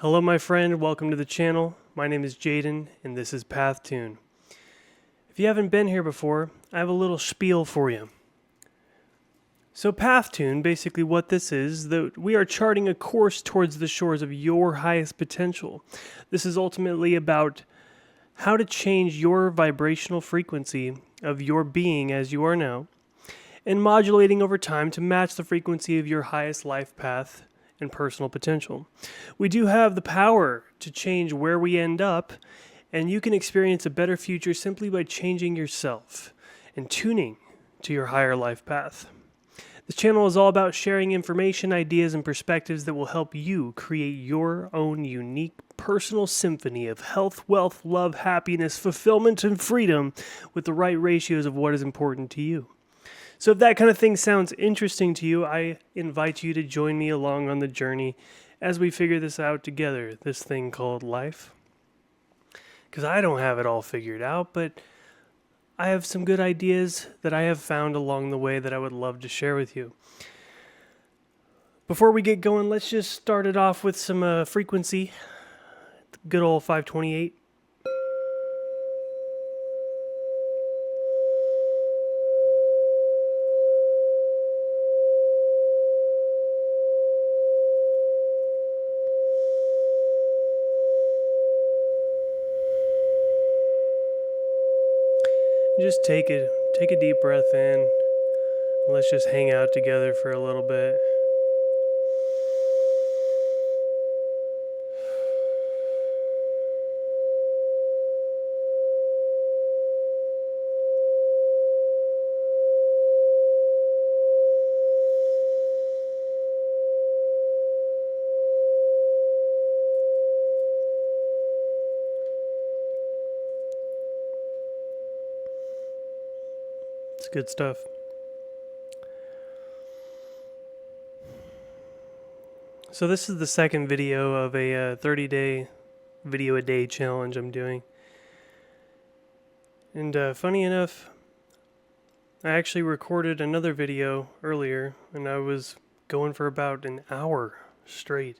Hello my friend, welcome to the channel. My name is Jaden and this is PathTune. If you haven't been here before, I have a little spiel for you. So PathTune, basically what this is, that we are charting a course towards the shores of your highest potential. This is ultimately about how to change your vibrational frequency of your being as you are now, and modulating over time to match the frequency of your highest life path and personal potential. We do have the power to change where we end up, and you can experience a better future simply by changing yourself and tuning to your higher life path. This channel is all about sharing information, ideas, and perspectives that will help you create your own unique personal symphony of health, wealth, love, happiness, fulfillment, and freedom with the right ratios of what is important to you. So if that kind of thing sounds interesting to you, I invite you to join me along on the journey as we figure this out together, this thing called life. Because I don't have it all figured out, but I have some good ideas that I have found along the way that I would love to share with you. Before we get going, let's just start it off with some frequency. Good old 528. Just take a deep breath in. Let's just hang out together for a little bit. It's good stuff. So this is the second video of a 30-day video a day challenge I'm doing. And funny enough, I actually recorded another video earlier and I was going for about an hour straight.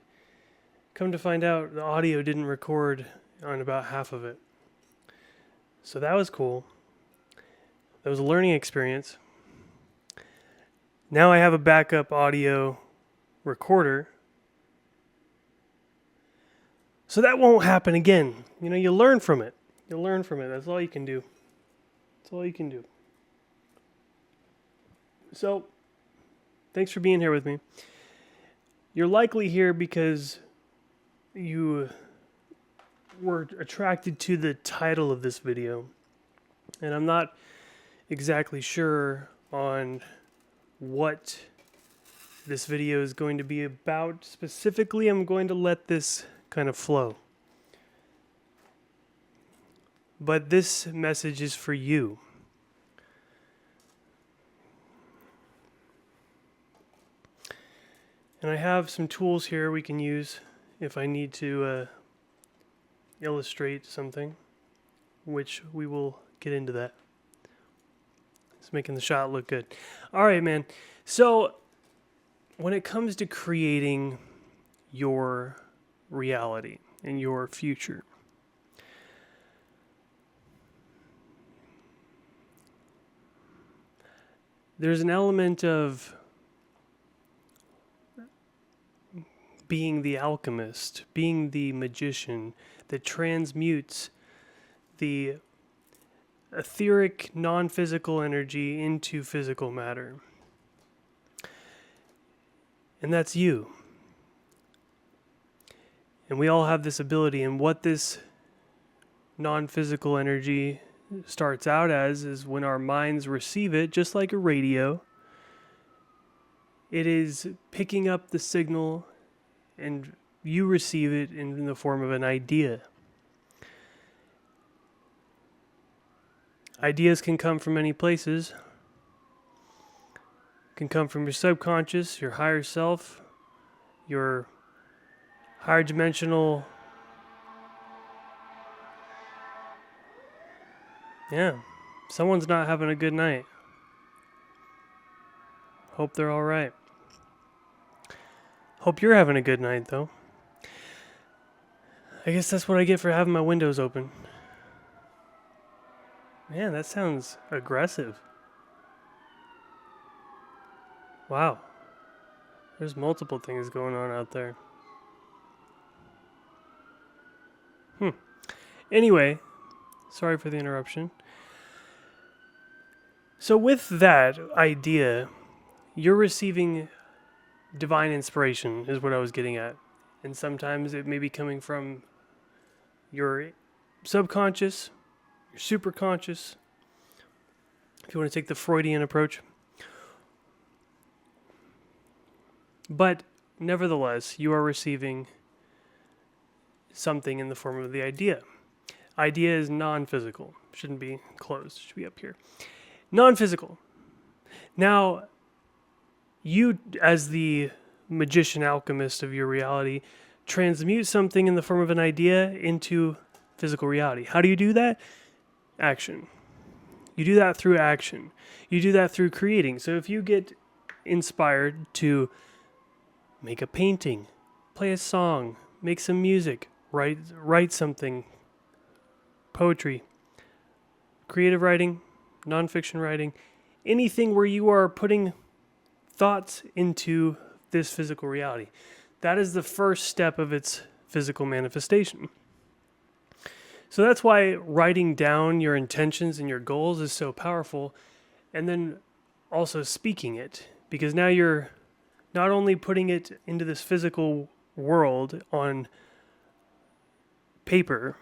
Come to find out, the audio didn't record on about half of it. So that was cool. That was a learning experience. Now I have a backup audio recorder. So that won't happen again. You know, you learn from it. You'll learn from it. That's all you can do. That's all you can do. So, thanks for being here with me. You're likely here because you were attracted to the title of this video. And I'm not exactly sure on what this video is going to be about. Specifically, I'm going to let this kind of flow. But this message is for you. And I have some tools here we can use if I need to illustrate something, which we will get into that. It's making the shot look good. All right, man. So when it comes to creating your reality and your future, there's an element of being the alchemist, being the magician that transmutes the etheric, non-physical energy into physical matter. And that's you. And we all have this ability, and what this non-physical energy starts out as is when our minds receive it, just like a radio, it is picking up the signal and you receive it in the form of an idea. Ideas can come from many places. Can come from your subconscious, your higher self, your higher dimensional. Yeah, someone's not having a good night. Hope they're all right. Hope you're having a good night, though. I guess that's what I get for having my windows open. Man, that sounds aggressive. Wow. There's multiple things going on out there. Anyway, sorry for the interruption. So with that idea, you're receiving divine inspiration is what I was getting at. And sometimes it may be coming from your subconscious, your superconscious, if you want to take the Freudian approach. But nevertheless, you are receiving something in the form of the idea. Idea is non-physical. Shouldn't be closed. Should be up here. Non-physical. Now, you, as the magician alchemist of your reality, transmute something in the form of an idea into physical reality. How do you do that? Action. You do that through action. You do that through creating. So if you get inspired to make a painting, play a song, make some music, write something, poetry, creative writing, nonfiction writing, anything where you are putting thoughts into this physical reality. That is the first step of its physical manifestation. So that's why writing down your intentions and your goals is so powerful, and then also speaking it, because now you're not only putting it into this physical world on paper,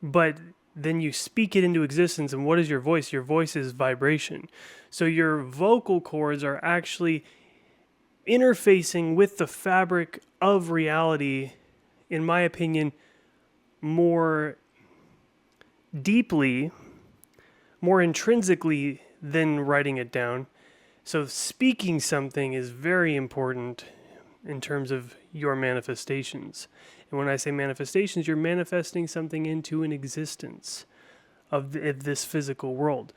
but then you speak it into existence. And what is your voice? Your voice is vibration. So your vocal cords are actually interfacing with the fabric of reality, in my opinion, more deeply, more intrinsically than writing it down. So speaking something is very important in terms of your manifestations. And when I say manifestations, you're manifesting something into an existence of this physical world.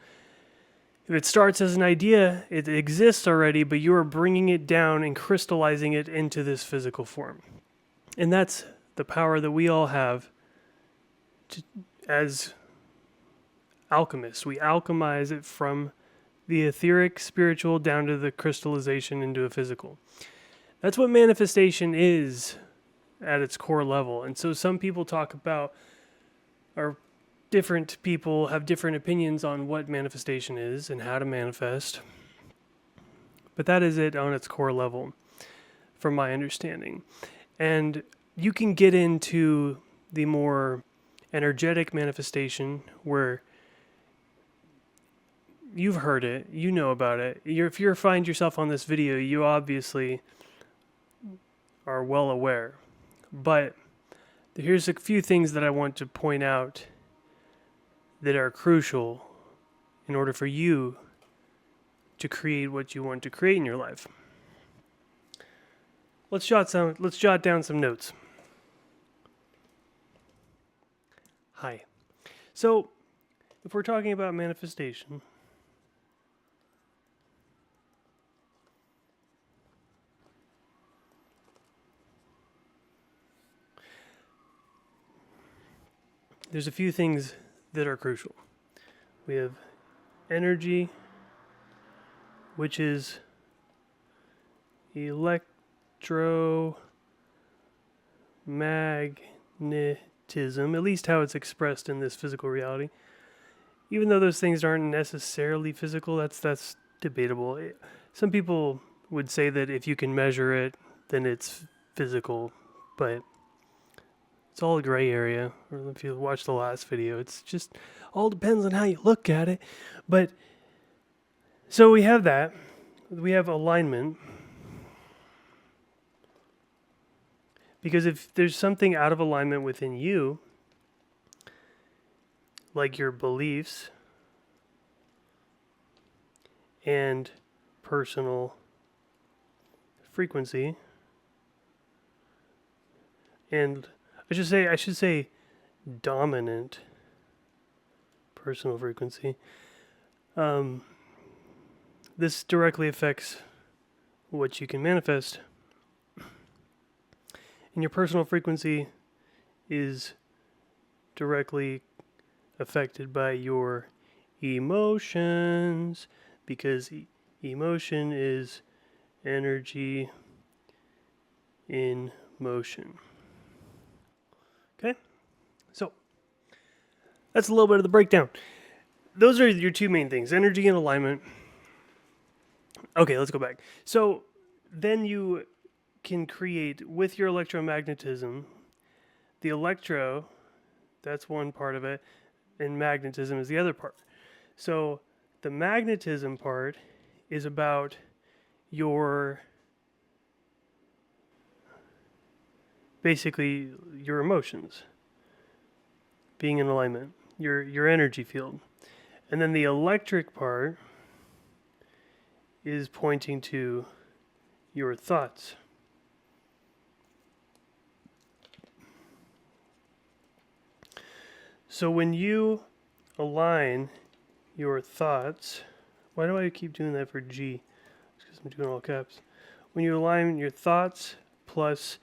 If it starts as an idea, it exists already, but you are bringing it down and crystallizing it into this physical form. And that's the power that we all have as alchemists. We alchemize it from the etheric, spiritual, down to the crystallization into a physical. That's what manifestation is at its core level. And so some people talk about, or different people have different opinions on what manifestation is and how to manifest. But that is it on its core level, from my understanding. And you can get into the more energetic manifestation where you've heard it, you know about it. If you find yourself on this video, you obviously are well aware. But here's a few things that I want to point out that are crucial in order for you to create what you want to create in your life. Let's jot down some notes. Hi. So, if we're talking about manifestation, there's a few things that are crucial. We have energy, which is electromagnetism, at least how it's expressed in this physical reality. Even though those things aren't necessarily physical, that's debatable. Some people would say that if you can measure it, then it's physical, but it's all a gray area. Or if you watch the last video, it's just all depends on how you look at it. But so we have that. We have alignment. Because if there's something out of alignment within you, like your beliefs and personal frequency, and I should say dominant personal frequency. This directly affects what you can manifest. And your personal frequency is directly affected by your emotions, because emotion is energy in motion. Okay? So, that's a little bit of the breakdown. Those are your two main things, energy and alignment. Okay, let's go back. So, then you can create, with your electromagnetism, the electro, that's one part of it, and magnetism is the other part. So, the magnetism part is about your, basically, your emotions being in alignment, your energy field. And then the electric part is pointing to your thoughts. So when you align your thoughts, why do I keep doing that for G? It's because I'm doing all caps. When you align your thoughts plus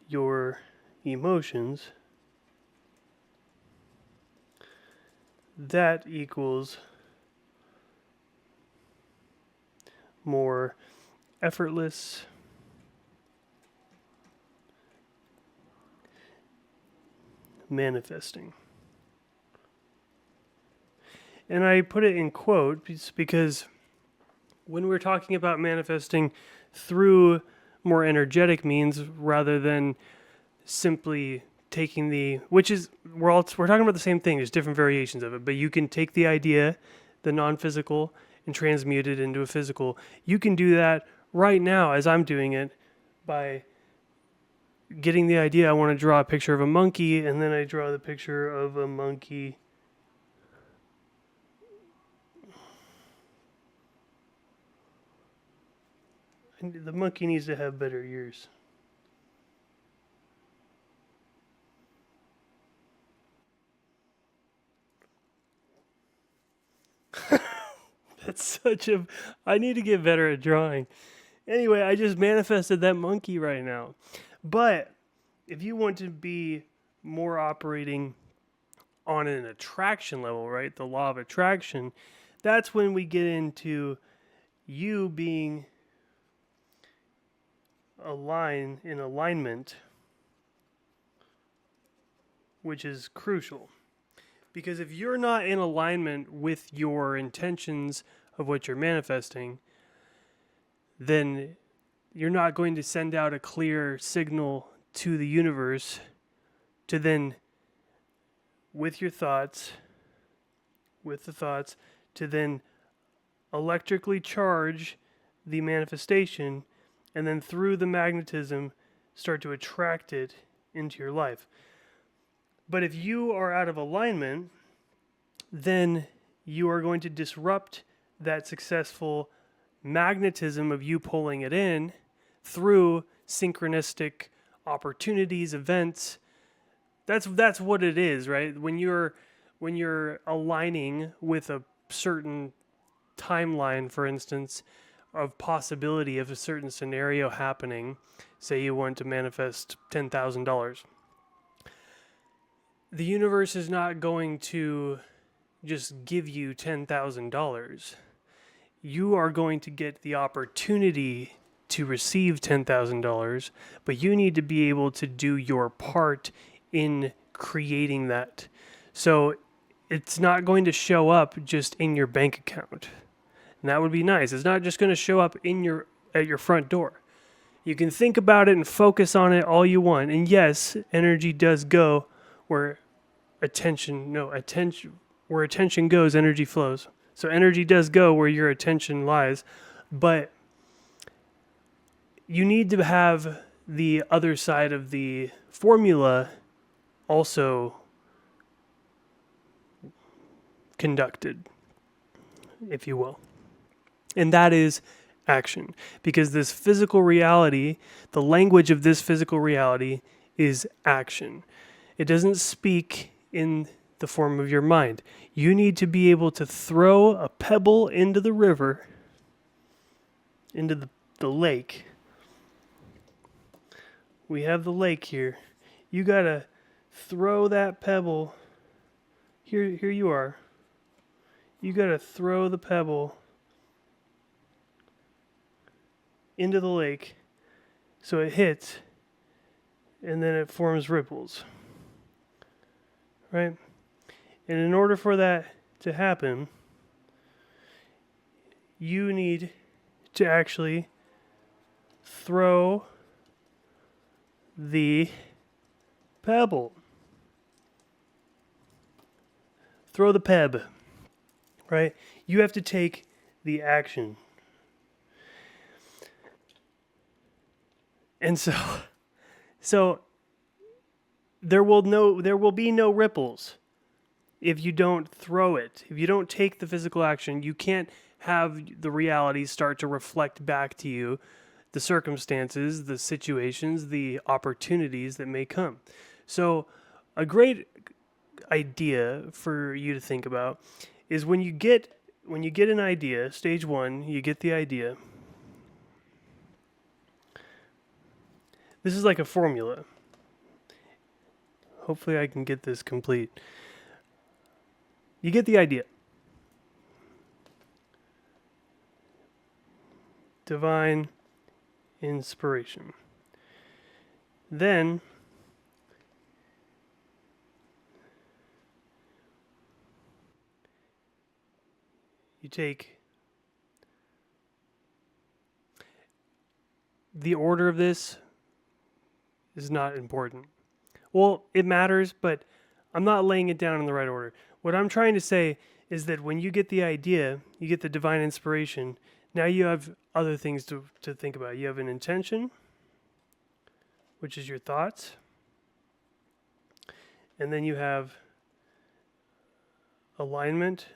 your emotions, that equals more effortless manifesting. And I put it in quotes because when we're talking about manifesting through more energetic means rather than simply taking which is, we're talking about the same thing, there's different variations of it, but you can take the idea, the non-physical, and transmute it into a physical. You can do that right now as I'm doing it by getting the idea, I want to draw a picture of a monkey, and then I draw the picture of a monkey. And the monkey needs to have better ears. That's I need to get better at drawing. Anyway, I just manifested that monkey right now. But if you want to be more operating on an attraction level, right? The law of attraction, that's when we get into you being in alignment, which is crucial. Because if you're not in alignment with your intentions of what you're manifesting, then you're not going to send out a clear signal to the universe to then, with the thoughts, to then electrically charge the manifestation, and then through the magnetism, start to attract it into your life. But if you are out of alignment, then you are going to disrupt that successful magnetism of you pulling it in through synchronistic opportunities, events. That's what it is, right? When you're aligning with a certain timeline, for instance, of possibility of a certain scenario happening, say you want to manifest $10,000. The universe is not going to just give you $10,000. You are going to get the opportunity to receive $10,000, but you need to be able to do your part in creating that. So it's not going to show up just in your bank account. And that would be nice. It's not just going to show up at your front door. You can think about it and focus on it all you want. And yes, energy does go where attention goes, energy flows. So energy does go where your attention lies, but you need to have the other side of the formula also conducted, if you will. And that is action. Because this physical reality, the language of this physical reality is action. It doesn't speak in the form of your mind. You need to be able to throw a pebble into the river, into the lake. We have the lake here. You gotta throw that pebble. Here you are. You got to throw the pebble into the lake so it hits and then it forms ripples. Right? And in order for that to happen, you need to actually throw the pebble. Throw the peb, right? You have to take the action. And so there will be no ripples if you don't throw it. If you don't take the physical action, you can't have the reality start to reflect back to you the circumstances, the situations, the opportunities that may come. So a great idea for you to think about is when you get an idea, stage 1, you get the idea. This is like a formula. Hopefully I can get this complete. You get the idea. Divine inspiration. Then you take the order of this is not important. Well, it matters, but I'm not laying it down in the right order. What I'm trying to say is that when you get the idea, you get the divine inspiration, now you have other things to think about. You have an intention, which is your thoughts, and then you have alignment,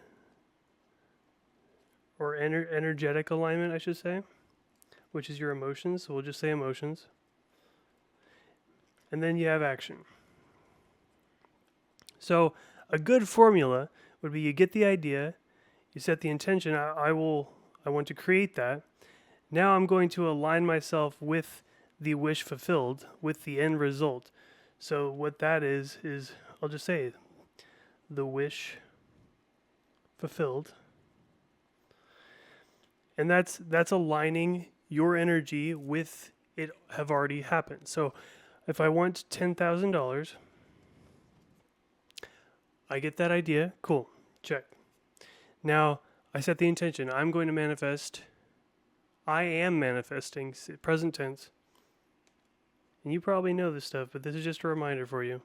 or energetic alignment, I should say, which is your emotions. So we'll just say emotions. And then you have action. So a good formula would be you get the idea, you set the intention, I want to create that. Now I'm going to align myself with the wish fulfilled, with the end result. So what that is I'll just say the wish fulfilled. And that's aligning your energy with it have already happened. So if I want $10,000, I get that idea. Cool. Check. Now I set the intention. I'm going to manifest. I am manifesting, present tense. And you probably know this stuff, but this is just a reminder for you.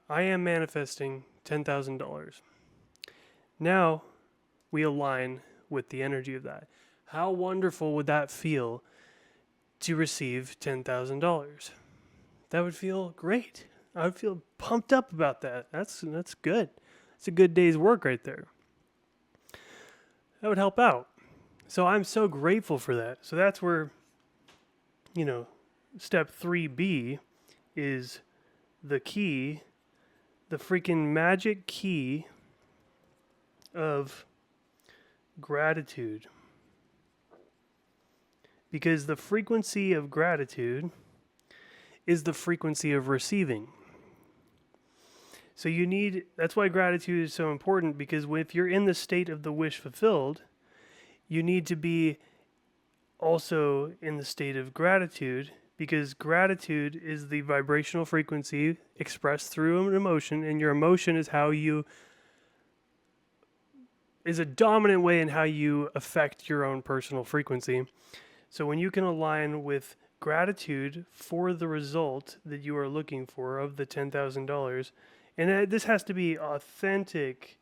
I am manifesting $10,000. Now we align with the energy of that. How wonderful would that feel to receive $10,000? That would feel great. I would feel pumped up about that. That's good. It's a good day's work right there. That would help out. So I'm so grateful for that. So that's where, step 3B is the key, the freaking magic key of gratitude. Because the frequency of gratitude is the frequency of receiving. So that's why gratitude is so important, because if you're in the state of the wish fulfilled, you need to be also in the state of gratitude, because gratitude is the vibrational frequency expressed through an emotion, and your emotion is is a dominant way in how you affect your own personal frequency. So when you can align with gratitude for the result that you are looking for of the $10,000, and this has to be authentic,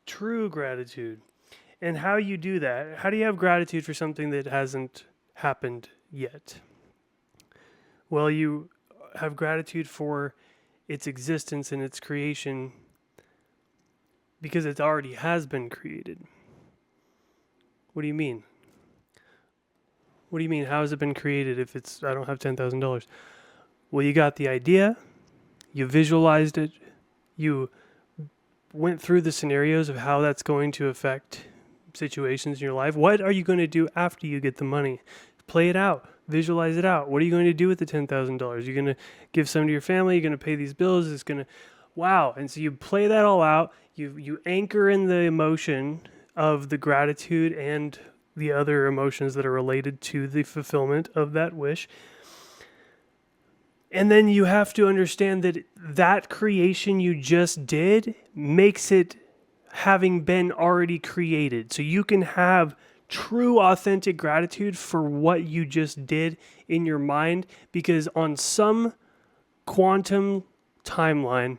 true gratitude. And how you do that, how do you have gratitude for something that hasn't happened yet? Well, you have gratitude for its existence and its creation because it already has been created. What do you mean? What do you mean? How has it been created if I don't have $10,000? Well, you got the idea, you visualized it, you went through the scenarios of how that's going to affect situations in your life. What are you going to do after you get the money? Play it out. Visualize it out. What are you going to do with the $10,000? You're going to give some to your family. You're going to pay these bills. It's going to, wow. And so you play that all out. You anchor in the emotion of the gratitude and the other emotions that are related to the fulfillment of that wish. And then you have to understand that that creation you just did makes it having been already created. So you can have true, authentic gratitude for what you just did in your mind, because on some quantum timeline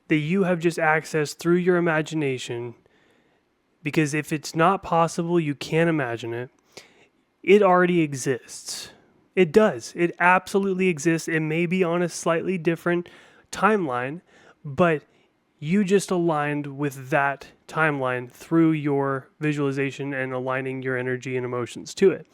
that you have just accessed through your imagination, because if it's not possible, you can't imagine it, it already exists. It does. It absolutely exists. It may be on a slightly different timeline, but you just aligned with that timeline through your visualization and aligning your energy and emotions to it.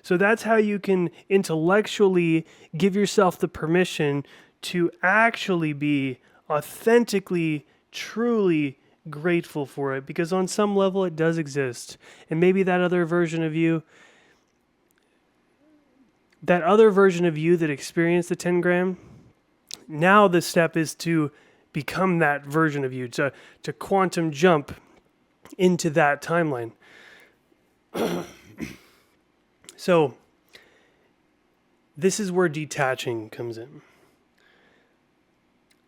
So that's how you can intellectually give yourself the permission to actually be authentically, truly grateful for it, because on some level it does exist. And maybe that other version of you that experienced the 10 grand, now the step is to become that version of you, to quantum jump into that timeline. So this is where detaching comes in.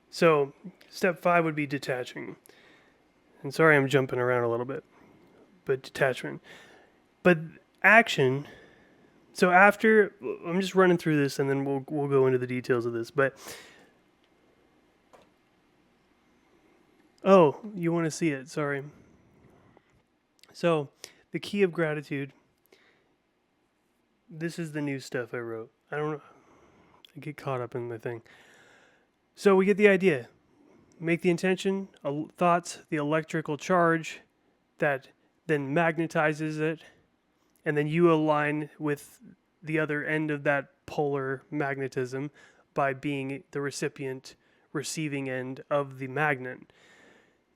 So step 5 would be detaching. And sorry, I'm jumping around a little bit, but detachment. But action. So after, I'm just running through this and then we'll go into the details of this. But, oh, you want to see it, sorry. So the key of gratitude, this is the new stuff I wrote. I get caught up in the thing. So we get the idea. Make the intention, thoughts, the electrical charge that then magnetizes it, and then you align with the other end of that polar magnetism by being the recipient, receiving end of the magnet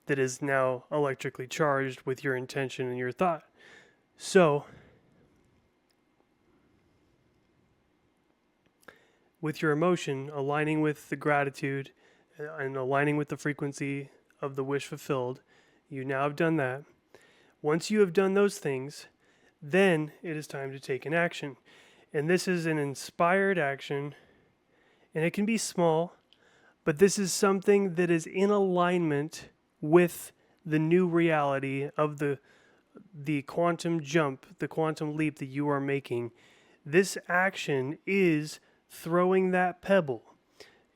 that is now electrically charged with your intention and your thought. So, with your emotion aligning with the gratitude and aligning with the frequency of the wish fulfilled, you now have done that. Once you have done those things, then it is time to take an action. And this is an inspired action, and it can be small, but this is something that is in alignment with the new reality of the quantum jump, the quantum leap that you are making. This action is throwing that pebble.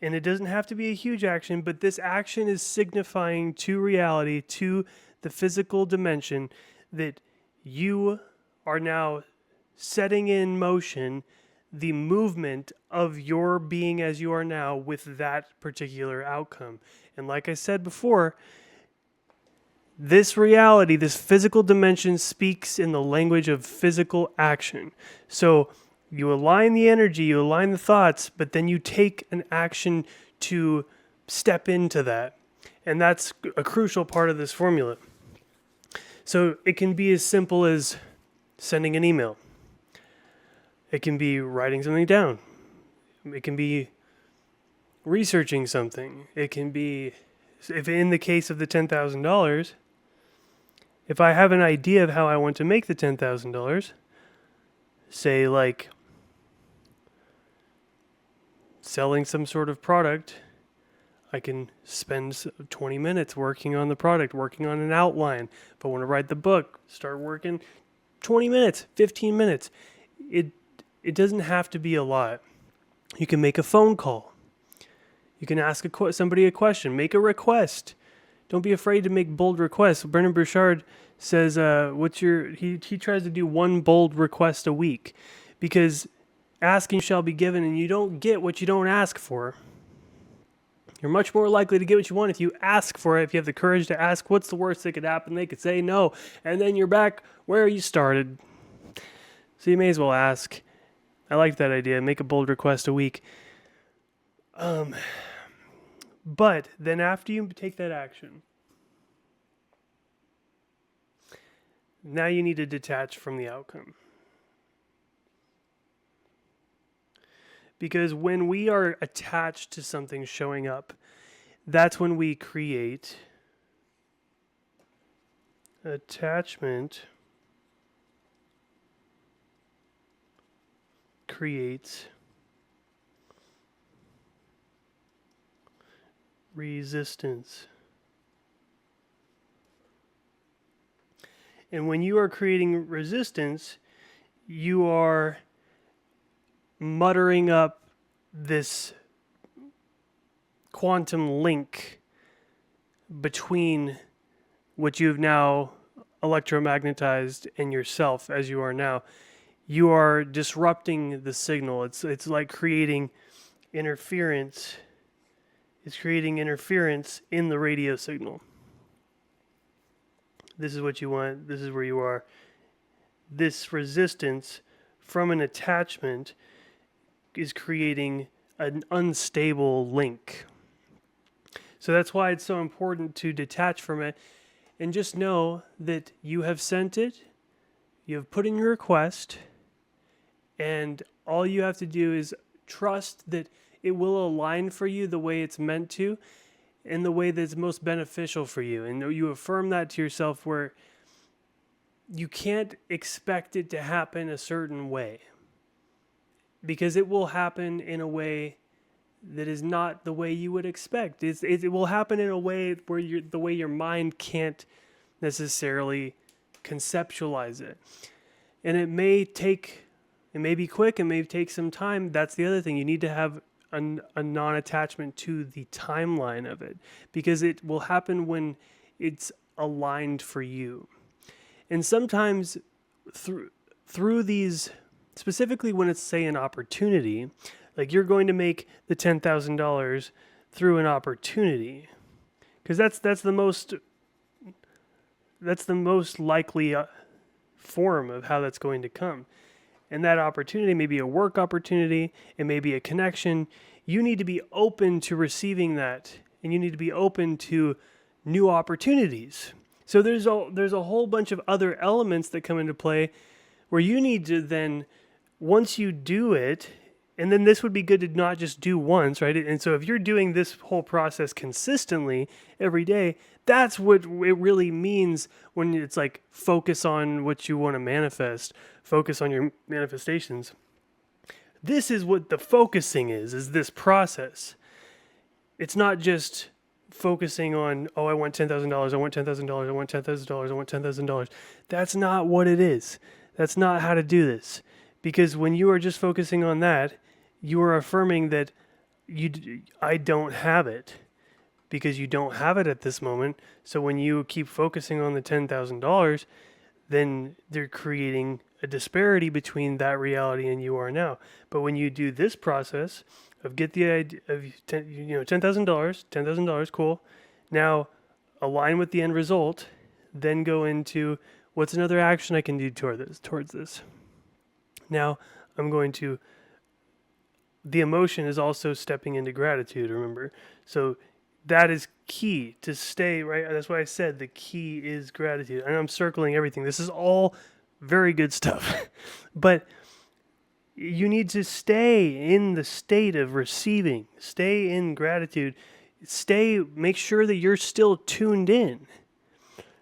And it doesn't have to be a huge action, but this action is signifying to reality, to the physical dimension, that you are now setting in motion the movement of your being as you are now with that particular outcome. And like I said before, this reality, this physical dimension, speaks in the language of physical action. So you align the energy, you align the thoughts, but then you take an action to step into that. And that's a crucial part of this formula. So it can be as simple as sending an email. It can be writing something down. It can be researching something. It can be, if in the case of the $10,000, if I have an idea of how I want to make the $10,000, say like selling some sort of product, I can spend 20 minutes working on the product, working on an outline. If I want to write the book, start working 20 minutes, 15 minutes. It doesn't have to be a lot. You can make a phone call. You can ask somebody a question. Make a request. Don't be afraid to make bold requests. Brennan Burchard says, he tries to do one bold request a week, because asking shall be given, and you don't get what you don't ask for. You're much more likely to get what you want if you ask for it, if you have the courage to ask. What's the worst that could happen? They could say no, and then you're back where you started. So you may as well ask. I like that idea. Make a bold request a week. But then after you take that action, now you need to detach from the outcome. Because when we are attached to something showing up, that's when we create attachment creates resistance. And when you are creating resistance, you are muttering up this quantum link between what you've now electromagnetized and yourself as you are now. You are disrupting the signal. It's like creating interference. It's creating interference in the radio signal. This is what you want. This is where you are. This resistance from an attachment is creating an unstable link. So that's why it's so important to detach from it and just know that you have sent it, you have put in your request, and all you have to do is trust that it will align for you the way it's meant to, in the way that's most beneficial for you. And you affirm that to yourself, where you can't expect it to happen a certain way, because it will happen in a way that is not the way you would expect. It will happen in a way where the way your mind can't necessarily conceptualize it. And it may be quick, it may take some time. That's the other thing. You need to have a non-attachment to the timeline of it, because it will happen when it's aligned for you. And sometimes through these, specifically when it's, say, an opportunity, like you're going to make the $10,000 through an opportunity, because that's the most likely form of how that's going to come. And that opportunity may be a work opportunity, it may be a connection. You need to be open to receiving that, and you need to be open to new opportunities. So there's a whole bunch of other elements that come into play where you need to then, once you do it, and then this would be good to not just do once, right? And so if you're doing this whole process consistently every day, that's what it really means when it's like focus on what you want to manifest, focus on your manifestations. This is what the focusing is this process. It's not just focusing on, oh, I want $10,000, I want $10,000, I want $10,000, I want $10,000. That's not what it is. That's not how to do this. Because when you are just focusing on that, you are affirming that I don't have it, because you don't have it at this moment. So when you keep focusing on the $10,000, then they're creating a disparity between that reality and you are now. But when you do this process of get the idea of $10,000, cool. Now align with the end result, then go into what's another action I can do towards this. Now I'm going to, the emotion is also stepping into gratitude, remember? So that is key to stay, right? That's why I said the key is gratitude. And I'm circling everything. This is all very good stuff. But you need to stay in the state of receiving. Stay in gratitude. Make sure that you're still tuned in.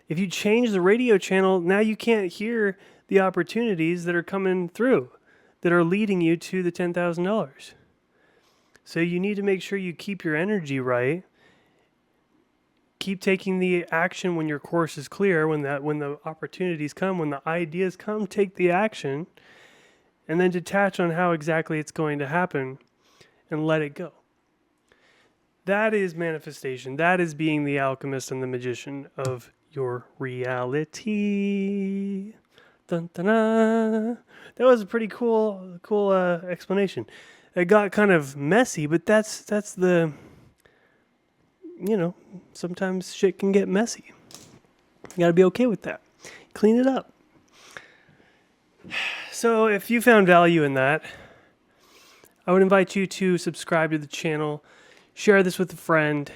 If you change the radio channel, now you can't hear the opportunities that are coming through, that are leading you to the $10,000. So you need to make sure you keep your energy right. Keep taking the action when your course is clear, when the opportunities come, when the ideas come, take the action, and then detach on how exactly it's going to happen and let it go. That is manifestation. That is being the alchemist and the magician of your reality. Dun, dun, dun. That was a pretty cool explanation. It got kind of messy, but that's the, sometimes shit can get messy. You gotta be okay with that. Clean it up. So if you found value in that, I would invite you to subscribe to the channel, share this with a friend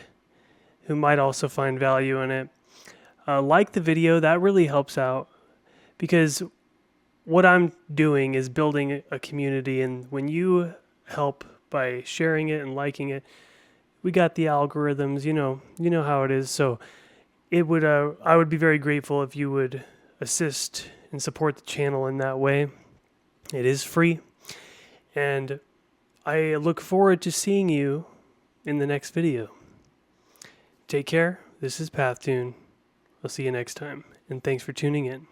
who might also find value in it. Like the video, that really helps out, because what I'm doing is building a community, and when you help by sharing it and liking it. We got the algorithms, you know how it is. So I would be very grateful if you would assist and support the channel in that way. It is free, and I look forward to seeing you in the next video. Take care. This is PathTune. I'll see you next time, and thanks for tuning in.